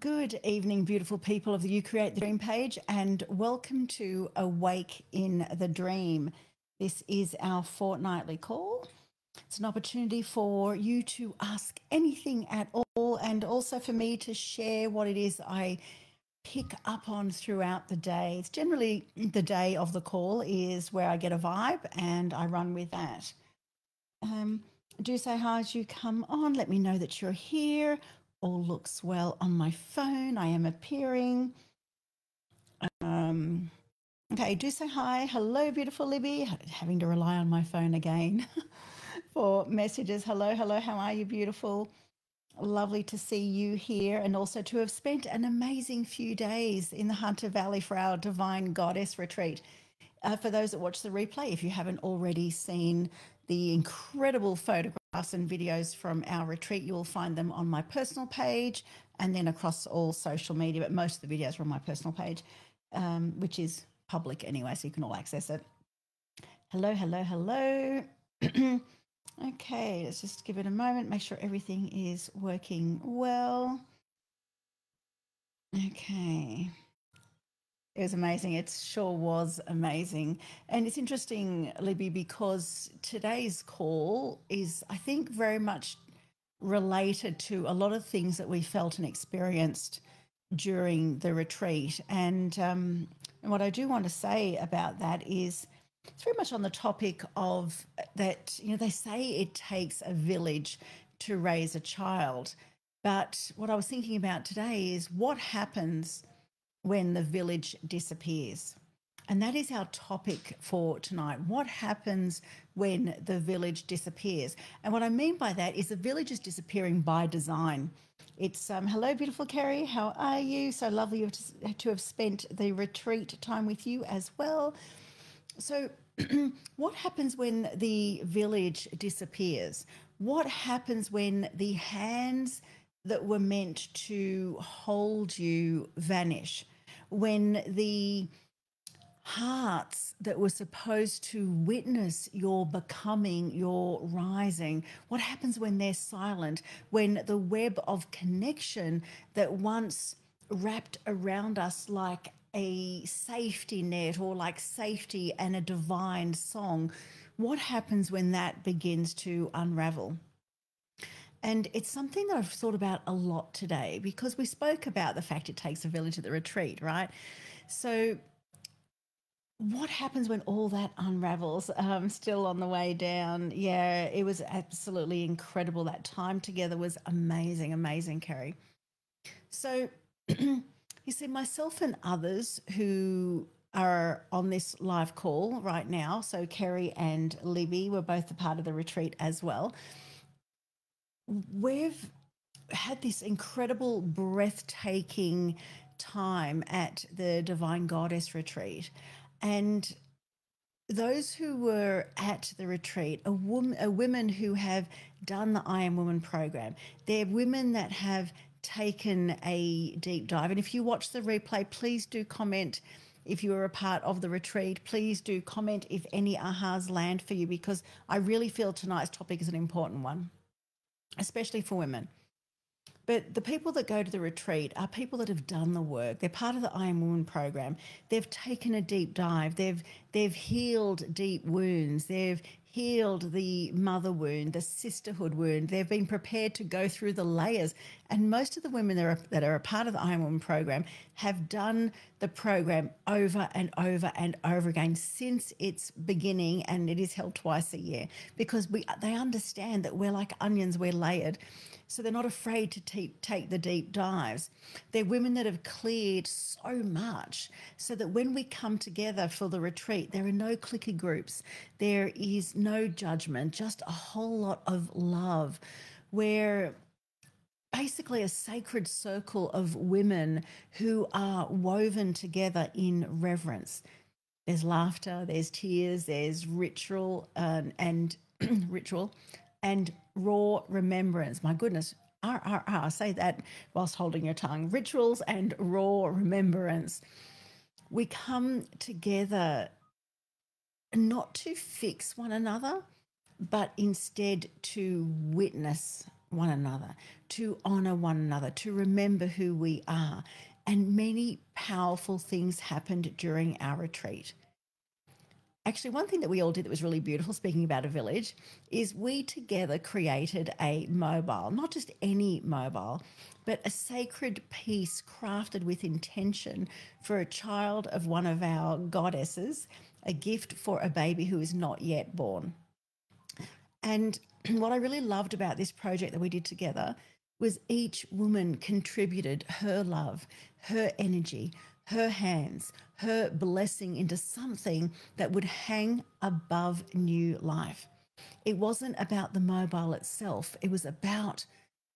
Good evening, beautiful people of the You Create the Dream page, and welcome to Awake in the Dream. This is our fortnightly call. It's an opportunity for you to ask anything at all, and also for me to share what it is I pick up on throughout the day. It's generally the day of the call is where I get a vibe and I run with that. Do say hi as you come on. Let me know that you're here. All looks well on my phone. I am appearing. Okay, do say hi. Hello, beautiful Libby. Having to rely on my phone again for messages. Hello, hello. How are you, beautiful? Lovely to see you here, and also to have spent an amazing few days in the Hunter Valley for our Divine Goddess retreat. For those that watch the replay, if you haven't already seen the incredible photographs and videos from our retreat, you will find them on my personal page and then across all social media, but most of the videos are on my personal page, which is public anyway, so you can all access it. Hello, hello, hello. Okay, let's just give it a moment, make sure everything is working well. Okay. It was amazing. It sure was amazing. And it's interesting, Libby, because today's call is, I think, very much related to a lot of things that we felt and experienced during the retreat. And what I do want to say about that is it's very much on the topic of that, they say it takes a village to raise a child. But what I was thinking about today is what happens when the village disappears. And that is our topic for tonight. What happens when the village disappears? And what I mean by that is the village is disappearing by design. It's, hello, beautiful Kerry. How are you? So lovely to have spent the retreat time with you as well. So what happens when the village disappears? What happens when the hands that were meant to hold you vanish? When the hearts that were supposed to witness your becoming, your rising, what happens when they're silent? When the web of connection that once wrapped around us like a safety net or like safety and a divine song, what happens when that begins to unravel? And it's something that I've thought about a lot today because we spoke about the fact it takes a village at the retreat, right? So what happens when all that unravels? Still on the way down. Yeah, it was absolutely incredible. That time together was amazing, amazing, Kerry. So you see, myself and others who are on this live call right now, so Kerry and Libby were both a part of the retreat as well. We've had this incredible, breathtaking time at the Divine Goddess retreat. And those who were at the retreat are women who have done the I Am Woman program. They're women that have taken a deep dive. And if you watch the replay, please do comment. If you were a part of the retreat, please do comment if any ahas land for you, because I really feel tonight's topic is an important one, especially for women. But the people that go to the retreat are people that have done the work. They're part of the I Am Woman program. They've taken a deep dive. They've healed deep wounds. They've healed the mother wound, the sisterhood wound. They've been prepared to go through the layers. And most of the women that are a part of the I Am Woman program have done the program over and over and over again since its beginning, and it is held twice a year because they understand that we're like onions, we're layered. So they're not afraid to take the deep dives. They're women that have cleared so much so that when we come together for the retreat, there are no clicky groups. There is no judgment, just a whole lot of love. We're basically a sacred circle of women who are woven together in reverence. There's laughter, there's tears, there's ritual and ritual and raw remembrance. My goodness, I say that whilst holding your tongue. Rituals and raw remembrance. We come together not to fix one another, but instead to witness one another, to honor one another, to remember who we are. And many powerful things happened during our retreat. Actually, one thing that we all did that was really beautiful, speaking about a village, is we together created a mobile, not just any mobile, but a sacred piece crafted with intention for a child of one of our goddesses, a gift for a baby who is not yet born. And what I really loved about this project that we did together was each woman contributed her love, her energy, her hands, her blessing into something that would hang above new life. It wasn't about the mobile itself, it was about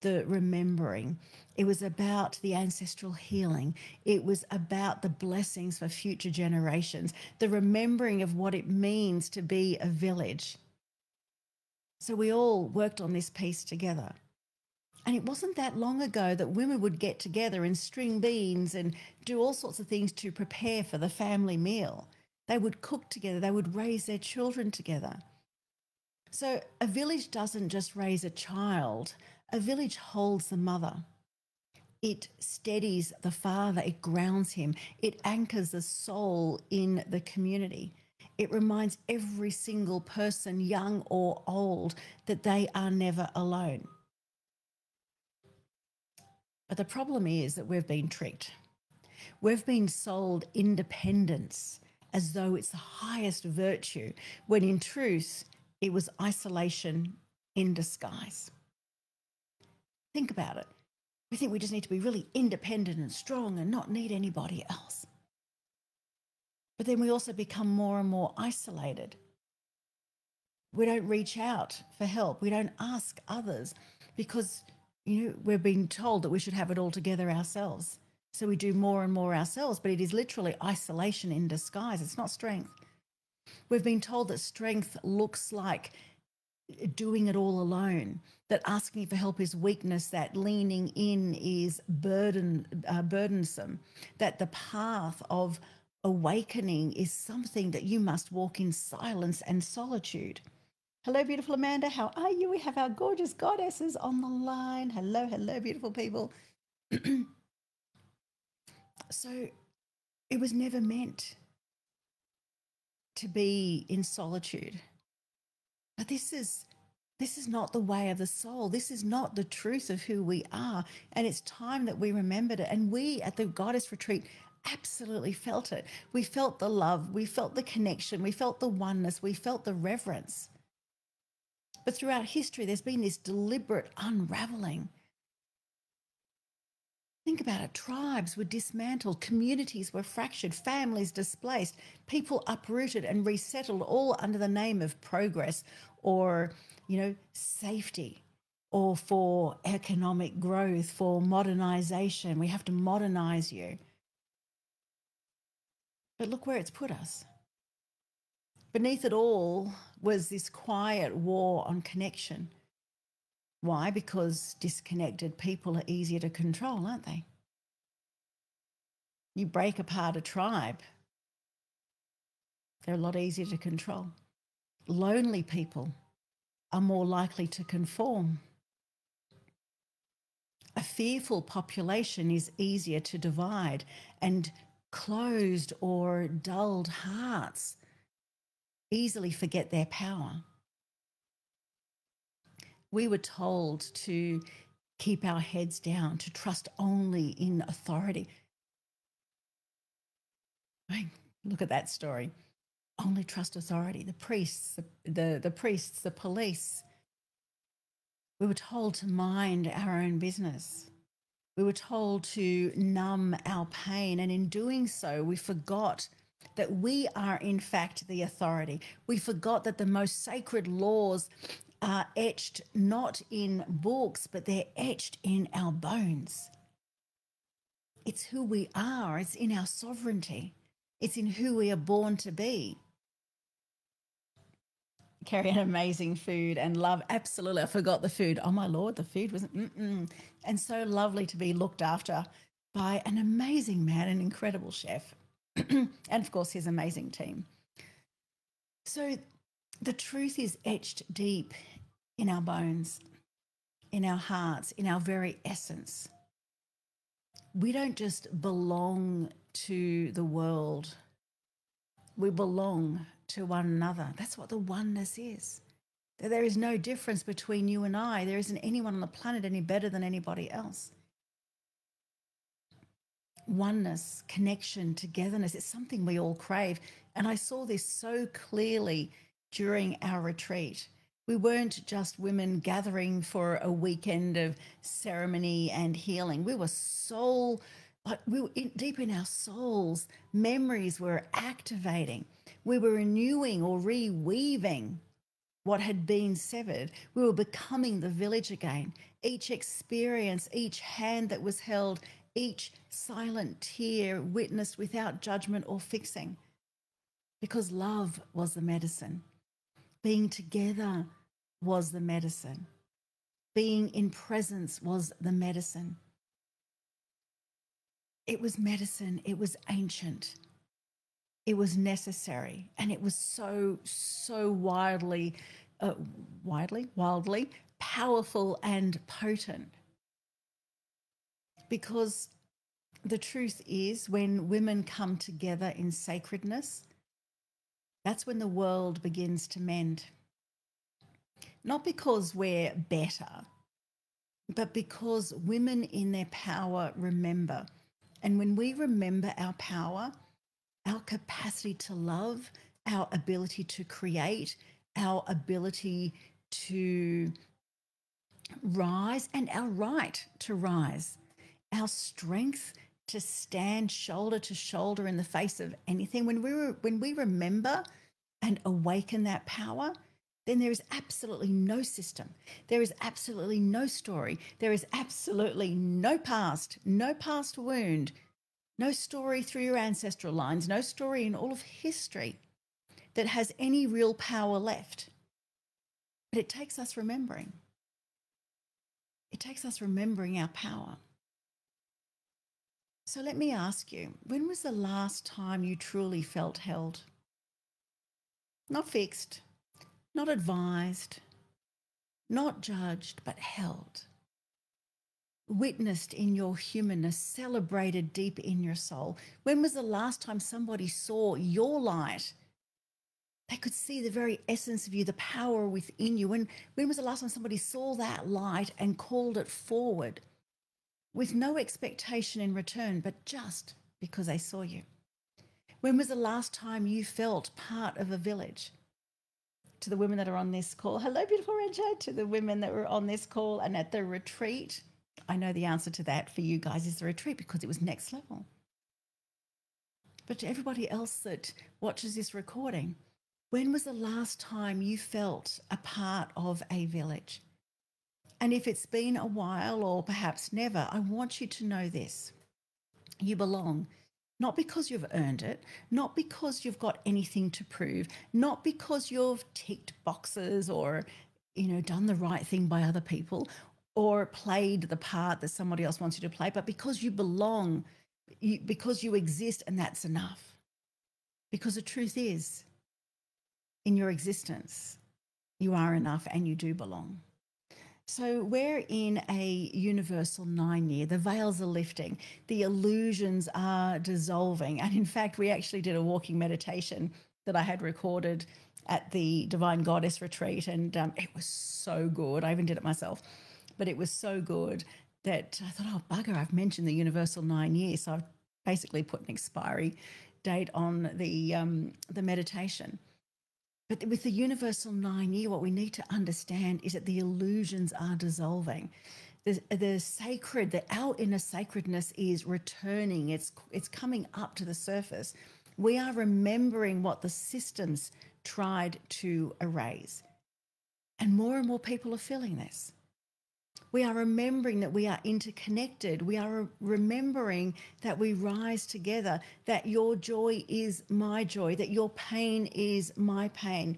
the remembering. It was about the ancestral healing. It was about the blessings for future generations, the remembering of what it means to be a village. So we all worked on this piece together. And it wasn't that long ago that women would get together and string beans and do all sorts of things to prepare for the family meal. They would cook together, they would raise their children together. So a village doesn't just raise a child, a village holds the mother. It steadies the father, it grounds him, it anchors the soul in the community. It reminds every single person, young or old, that they are never alone. But the problem is that we've been tricked. We've been sold independence as though it's the highest virtue, when in truth, it was isolation in disguise. Think about it. We think we just need to be really independent and strong and not need anybody else. But then we also become more and more isolated. We don't reach out for help. We don't ask others because, we're being told that we should have it all together ourselves. So we do more and more ourselves, but it is literally isolation in disguise. It's not strength. We've been told that strength looks like doing it all alone, that asking for help is weakness, that leaning in is burdensome, that the path of awakening is something that you must walk in silence and solitude. Hello, beautiful Amanda. How are you? We have our gorgeous goddesses on the line. Hello, hello, beautiful people. So it was never meant to be in solitude. But this is not the way of the soul. This is not the truth of who we are. And it's time that we remembered it. And we at the Goddess Retreat absolutely felt it. We felt the love. We felt the connection. We felt the oneness. We felt the reverence. But throughout history, there's been this deliberate unraveling. Think about it. Tribes were dismantled, communities were fractured, families displaced, people uprooted and resettled, all under the name of progress or, safety, or for economic growth, for modernization. We have to modernize you. But look where it's put us. Beneath it all was this quiet war on connection. Why? Because disconnected people are easier to control, aren't they? You break apart a tribe, they're a lot easier to control. Lonely people are more likely to conform. A fearful population is easier to divide, and closed or dulled hearts easily forget their power. We were told to keep our heads down, to trust only in authority. Right? Look at that story. Only trust authority. The priests, the police. We were told to mind our own business. We were told to numb our pain. And in doing so, we forgot that we are in fact the authority. We forgot that the most sacred laws are etched not in books, but they're etched in our bones. It's who we are. It's in our sovereignty. It's in who we are born to be. Carry an amazing food and love. Absolutely. I forgot the food. Oh, my Lord, the food was and so lovely to be looked after by an amazing man, an incredible chef, and of course his amazing team. So the truth is etched deep in our bones, in our hearts, in our very essence. We don't just belong to the world. We belong to one another. That's what the oneness is. There is no difference between you and I. There isn't anyone on the planet any better than anybody else. Oneness, connection, togetherness, it's something we all crave. And I saw this so clearly during our retreat. We weren't just women gathering for a weekend of ceremony and healing. We were deep in our souls. Memories were activating. We were renewing or reweaving what had been severed. We were becoming the village again. Each experience, each hand that was held, each silent tear witnessed without judgment or fixing. Because love was the medicine. Being together was the medicine. Being in presence was the medicine. It was medicine. It was ancient. It was necessary. And it was so wildly powerful and potent. Because the truth is, when women come together in sacredness, that's when the world begins to mend. Not because we're better, but because women in their power remember. And when we remember our power, our capacity to love, our ability to create, our ability to rise, and our right to rise, our strength to stand shoulder to shoulder in the face of anything, when we remember and awaken that power, then there is absolutely no system. There is absolutely no story. There is absolutely no past wound, no story through your ancestral lines, no story in all of history that has any real power left. But it takes us remembering. It takes us remembering our power. So let me ask you, when was the last time you truly felt held? Not fixed, not advised, not judged, but held. Witnessed in your humanness, celebrated deep in your soul. When was the last time somebody saw your light? They could see the very essence of you, the power within you. When was the last time somebody saw that light and called it forward with no expectation in return, but just because they saw you? When was the last time you felt part of a village? To the women that are on this call, hello, beautiful Renja, to the women that were on this call and at the retreat, I know the answer to that for you guys is the retreat, because it was next level. But to everybody else that watches this recording, when was the last time you felt a part of a village? And if it's been a while or perhaps never, I want you to know this. You belong. Not because you've earned it, not because you've got anything to prove, not because you've ticked boxes or, done the right thing by other people or played the part that somebody else wants you to play, but because you belong, because you exist, and that's enough. Because the truth is, in your existence, you are enough and you do belong. So we're in a universal 9-year. The veils are lifting. The illusions are dissolving. And in fact, we actually did a walking meditation that I had recorded at the Divine Goddess retreat. And it was so good. I even did it myself. But it was so good that I thought, oh, bugger, I've mentioned the universal 9 years. So I've basically put an expiry date on the meditation. But with the universal 9-year, what we need to understand is that the illusions are dissolving. The sacred, our inner sacredness is returning. It's coming up to the surface. We are remembering what the systems tried to erase. And more people are feeling this. We are remembering that we are interconnected. We are remembering that we rise together, that your joy is my joy, that your pain is my pain,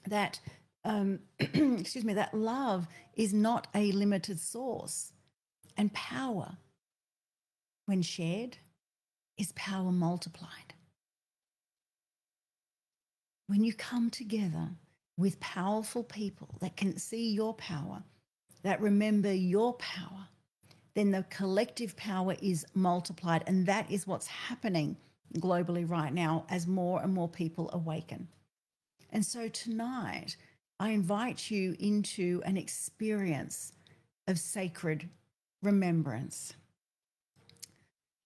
that, that love is not a limited source. And power, when shared, is power multiplied. When you come together with powerful people that can see your power, that remember your power, then the collective power is multiplied. And that is what's happening globally right now as more and more people awaken. And so tonight, I invite you into an experience of sacred remembrance.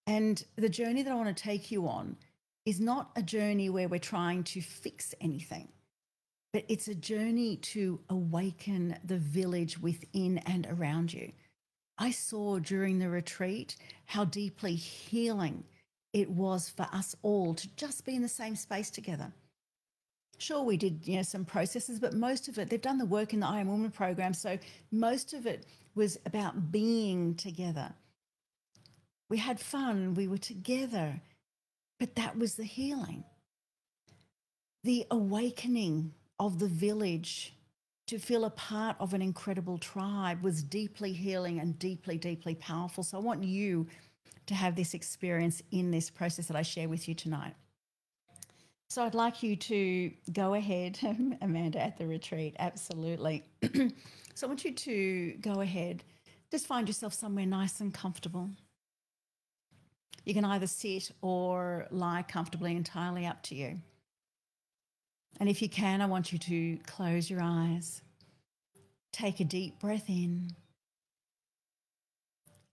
And the journey that I want to take you on is not a journey where we're trying to fix anything, but it's a journey to awaken the village within and around you. I saw during the retreat how deeply healing it was for us all to just be in the same space together. Sure, we did, some processes, but most of it, they've done the work in the I Am Woman program. So most of it was about being together. We had fun, we were together, but that was the healing. The awakening of the village to feel a part of an incredible tribe was deeply healing and deeply, deeply powerful. So I want you to have this experience in this process that I share with you tonight. So I'd like you to go ahead, Amanda, at the retreat, absolutely. So I want you to go ahead, just find yourself somewhere nice and comfortable. You can either sit or lie comfortably, entirely up to you. And if you can, I want you to close your eyes, take a deep breath in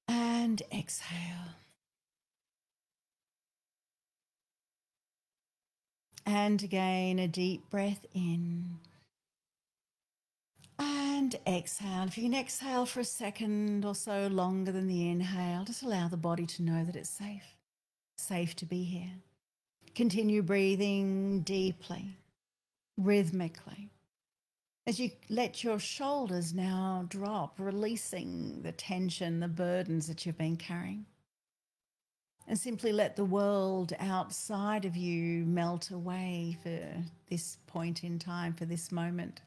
and exhale. And again, a deep breath in and exhale. If you can exhale for a second or so longer than the inhale, just allow the body to know that it's safe to be here. Continue breathing deeply, rhythmically. As you let your shoulders now drop, releasing the tension, the burdens that you've been carrying. And simply let the world outside of you melt away for this point in time, for this moment.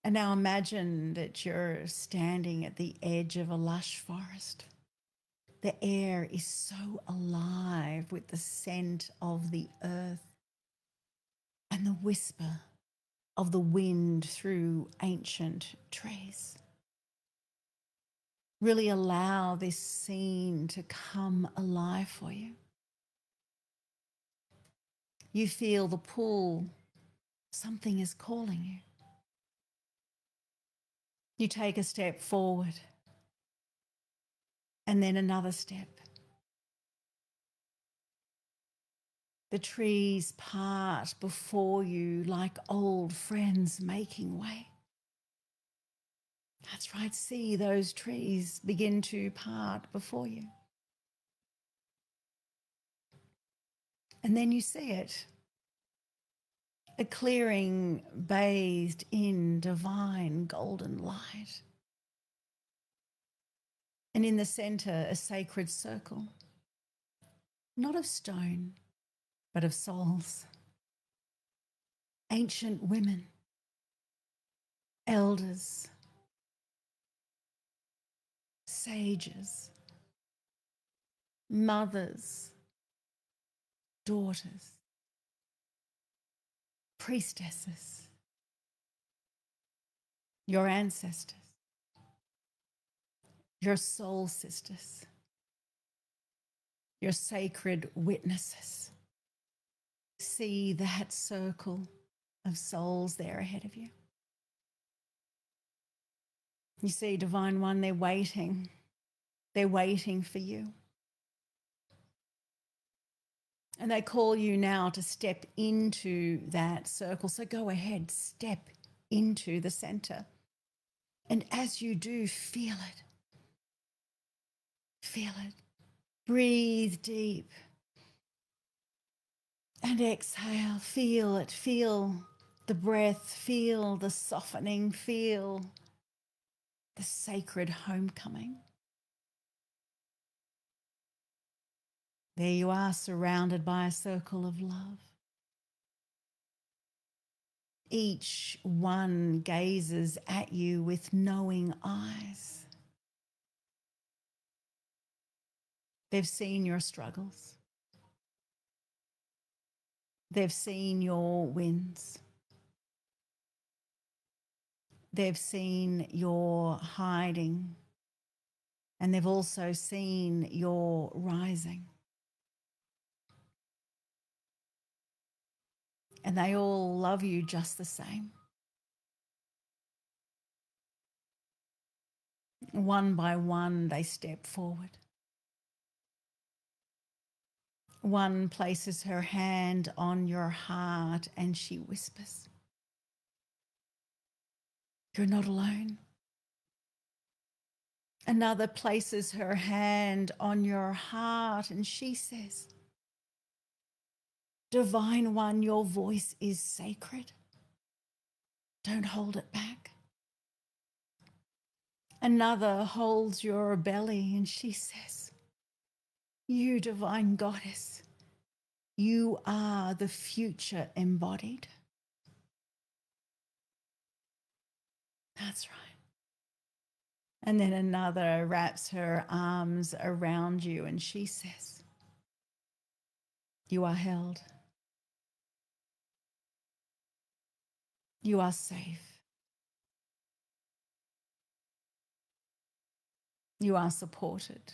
And now imagine that you're standing at the edge of a lush forest. The air is so alive with the scent of the earth and the whisper of the wind through ancient trees. Really allow this scene to come alive for you. You feel the pull. Something is calling you. You take a step forward and then another step. The trees part before you like old friends making way. That's right, see those trees begin to part before you. And then you see it, a clearing bathed in divine golden light. And in the center, a sacred circle, not of stone, but of souls. Ancient women, elders, sages, mothers, daughters, priestesses, your ancestors, your soul sisters, your sacred witnesses. See that circle of souls there ahead of you. You see, Divine One, they're waiting. They're waiting for you. And they call you now to step into that circle. So go ahead, step into the center. And as you do, feel it. Feel it. Breathe deep. And exhale. Feel it. Feel the breath. Feel the softening. Feel the sacred homecoming. There you are, surrounded by a circle of love. Each one gazes at you with knowing eyes. They've seen your struggles. They've seen your wins. They've seen your hiding, and they've also seen your rising. And they all love you just the same. One by one, they step forward. One places her hand on your heart and she whispers, "You're not alone." Another places her hand on your heart and she says, "Divine One, your voice is sacred. Don't hold it back." Another holds your belly and she says, "You Divine Goddess, you are the future embodied." That's right. And then another wraps her arms around you and she says, "You are held. You are safe. You are supported.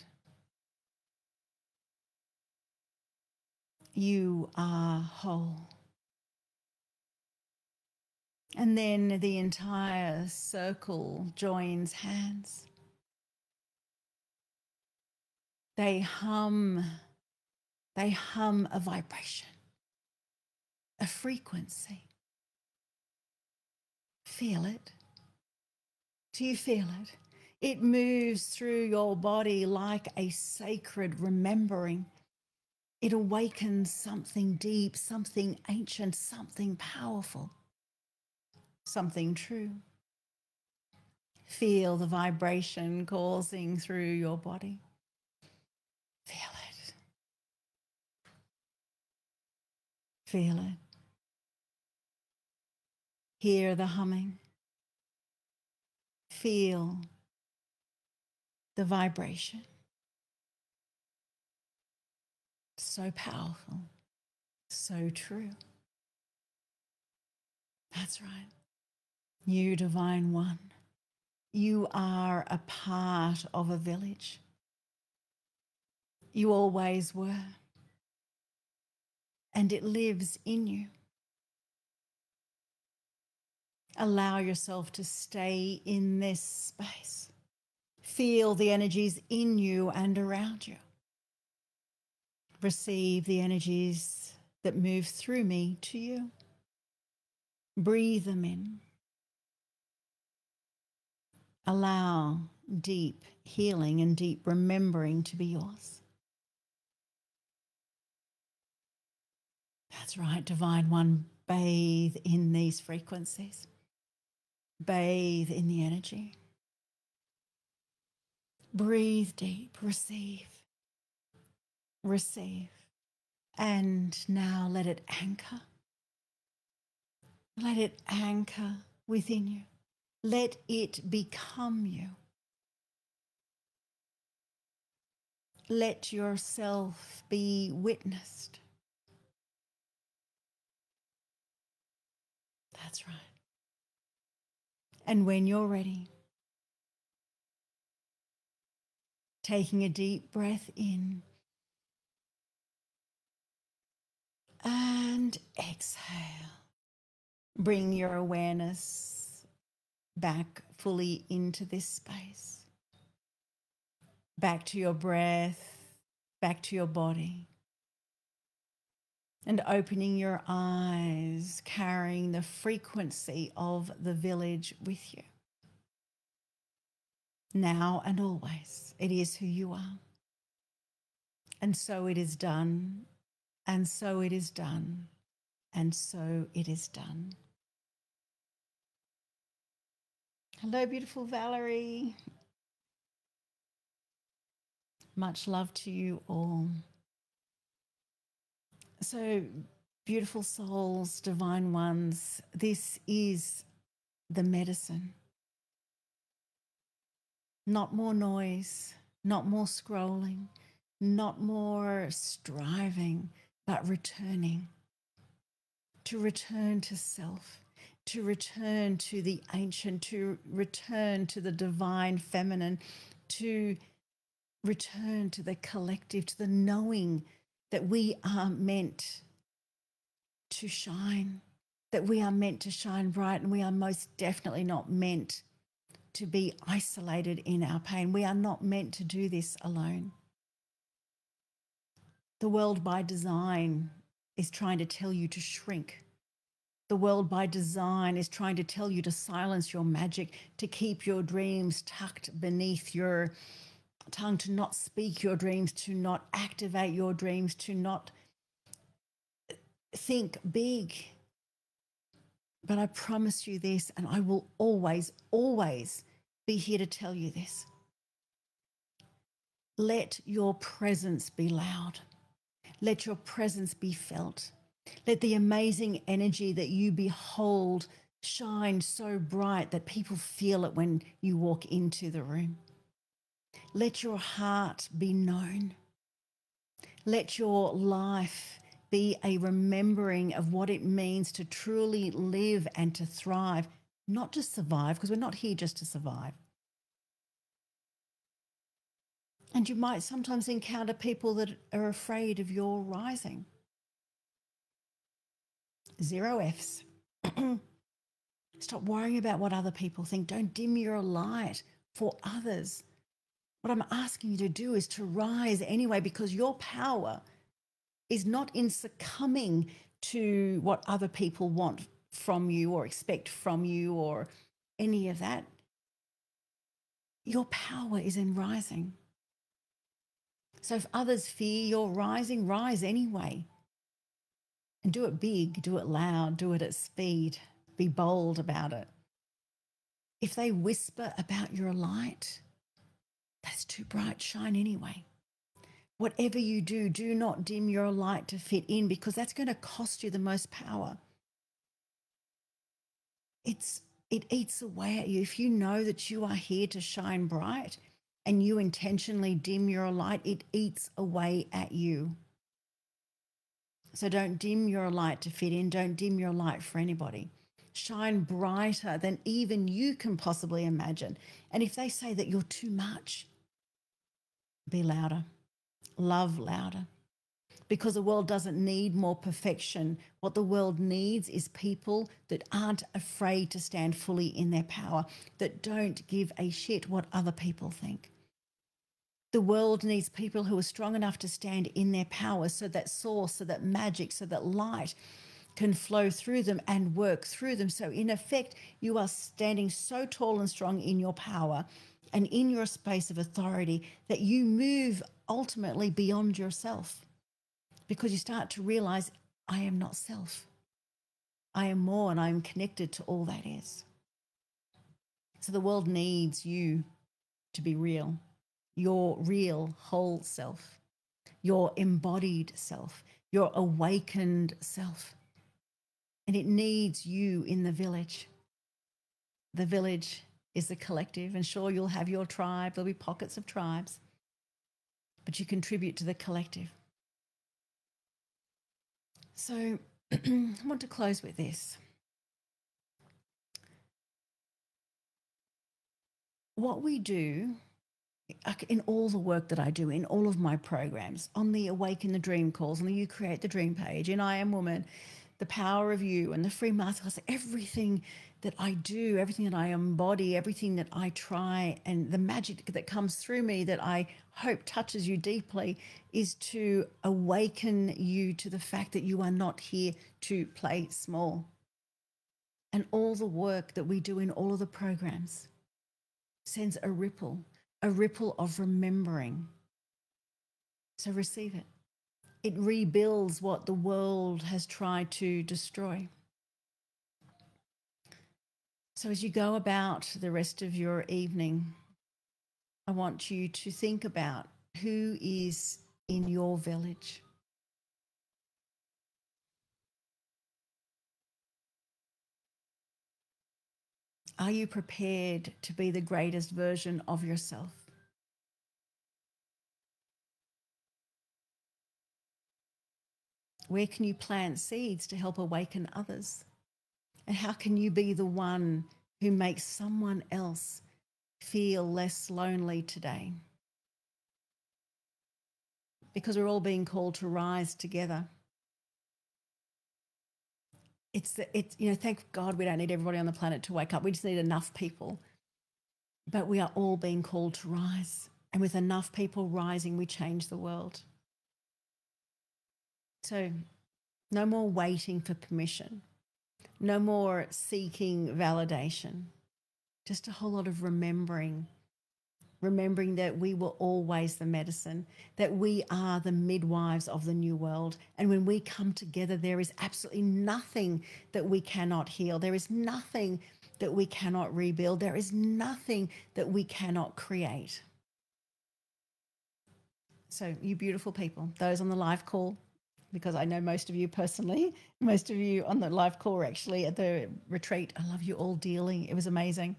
You are whole." And then the entire circle joins hands. They hum a vibration, a frequency. Feel it. Do you feel it? It moves through your body like a sacred remembering. It awakens something deep, something ancient, something powerful, something true. Feel the vibration coursing through your body. Feel it. Feel it. Hear the humming. Feel the vibration. So powerful, so true. That's right. You Divine One, you are a part of a village. You always were. And it lives in you. Allow yourself to stay in this space. Feel the energies in you and around you. Receive the energies that move through me to you. Breathe them in. Allow deep healing and deep remembering to be yours. That's right, Divine One, bathe in these frequencies. Bathe in the energy. Breathe deep, receive, receive. And now let it anchor. Let it anchor within you. Let it become you. Let yourself be witnessed. That's right. And when you're ready, taking a deep breath in and exhale. Bring your awareness back fully into this space, back to your breath, back to your body, and opening your eyes, carrying the frequency of the village with you. Now and always, it is who you are. And so it is done, and so it is done, and so it is done. Hello, beautiful Valerie. Much love to you all. So, beautiful souls, divine ones, this is the medicine. Not more noise, not more scrolling, not more striving, but returning. To return to self, to return to the ancient, to return to the divine feminine, to return to the collective, to the knowing that we are meant to shine, that we are meant to shine bright, and we are most definitely not meant to be isolated in our pain. We are not meant to do this alone. The world by design is trying to tell you to shrink. The world by design is trying to tell you to silence your magic, to keep your dreams tucked beneath your tongue, to not speak your dreams, to not activate your dreams, to not think big. But I promise you this, and I will always, always be here to tell you this. Let your presence be loud. Let your presence be felt. Let the amazing energy that you behold shine so bright that people feel it when you walk into the room. Let your heart be known. Let your life be a remembering of what it means to truly live and to thrive, not just survive, because we're not here just to survive. And you might sometimes encounter people that are afraid of your rising. 0 Fs. Stop worrying about what other people think. Don't dim your light for others. What I'm asking you to do is to rise anyway, because your power is not in succumbing to what other people want from you or expect from you or any of that. Your power is in rising. So if others fear your rising, rise anyway. And do it big, do it loud, do it at speed. Be bold about it. If they whisper about your light, that's too bright, shine anyway. Whatever you do, do not dim your light to fit in, because that's going to cost you the most power. It eats away at you. If you know that you are here to shine bright and you intentionally dim your light, it eats away at you. So don't dim your light to fit in. Don't dim your light for anybody. Shine brighter than even you can possibly imagine. And if they say that you're too much, be louder. Love louder. Because the world doesn't need more perfection. What the world needs is people that aren't afraid to stand fully in their power, that don't give a shit what other people think. The world needs people who are strong enough to stand in their power, so that source, so that magic, so that light can flow through them and work through them. So in effect, you are standing so tall and strong in your power and in your space of authority that you move ultimately beyond yourself, because you start to realize, I am not self. I am more, and I am connected to all that is. So the world needs you to be real, your real whole self, your embodied self, your awakened self. And it needs you in the village. The village is the collective, and sure, you'll have your tribe. There'll be pockets of tribes, but you contribute to the collective. So I want to close with this. What we do in all the work that I do, in all of my programs, on the Awaken the Dream calls, on the You Create the Dream page, in I Am Woman, the Power of You, and the free masterclass, everything that I do, everything that I embody, everything that I try, and the magic that comes through me that I hope touches you deeply, is to awaken you to the fact that you are not here to play small. And all the work that we do in all of the programs sends a ripple of remembering. So receive it. It rebuilds what the world has tried to destroy. So as you go about the rest of your evening, I want you to think about who is in your village. Are you prepared to be the greatest version of yourself? Where can you plant seeds to help awaken others? And how can you be the one who makes someone else feel less lonely today? Because we're all being called to rise together. Thank God we don't need everybody on the planet to wake up. We just need enough people. But we are all being called to rise. And with enough people rising, we change the world. So no more waiting for permission. No more seeking validation. Just a whole lot of remembering that we were always the medicine, that we are the midwives of the new world. And when we come together, there is absolutely nothing that we cannot heal. There is nothing that we cannot rebuild. There is nothing that we cannot create. So you beautiful people, those on the live call, because I know most of you personally, most of you on the live call were actually at the retreat. I love you all dearly. It was amazing.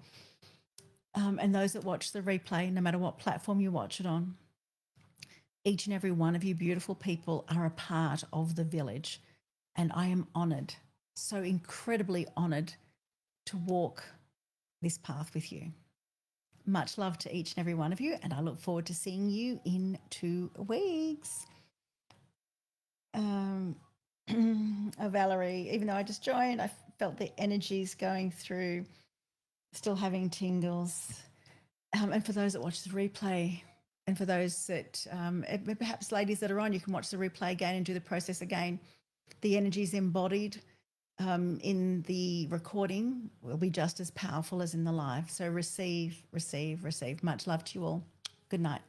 And those that watch the replay, no matter what platform you watch it on, each and every one of you beautiful people are a part of the village. And I am honoured, so incredibly honoured to walk this path with you. Much love to each and every one of you, and I look forward to seeing you in 2 weeks. Valerie, even though I just joined, I felt the energies going through, still having tingles. And for those that watch the replay, and for those that perhaps ladies that are on, you can watch the replay again and do the process again. The energies embodied in the recording will be just as powerful as in the live. So receive, receive, receive. Much love to you all. Good night.